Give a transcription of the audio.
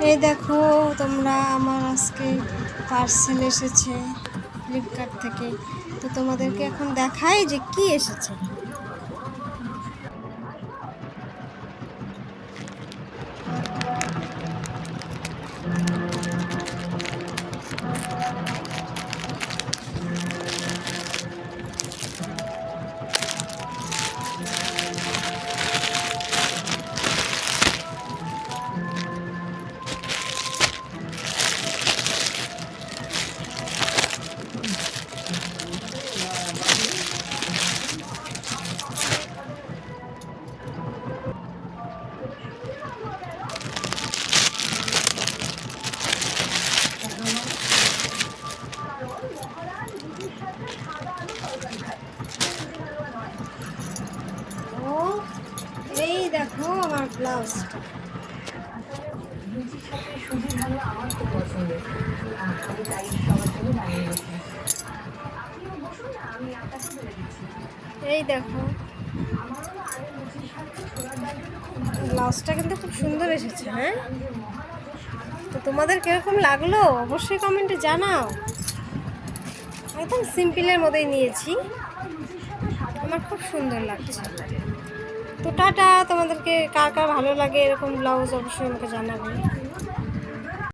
এই দেখো তোমরা, আমার আজকে পার্সেল এসেছে ফ্লিপকার্ট থেকে। তো তোমাদেরকে এখন দেখাই যে কি এসেছে। ও এই দেখো আমার ব্লাউজটা। এই দেখো ব্লাউজটা কিন্তু খুব সুন্দর এসেছে। হ্যাঁ, তো তোমাদের কিরকম লাগলো অবশ্যই কমেন্টে জানাও। একদম সিম্পলের মধ্যেই নিয়েছি, আমার খুব সুন্দর লাগছে। তো টাটা, তোমাদেরকে কার কার ভালো লাগে এরকম ব্লাউজ অবশ্যই আমাকে জানাবে।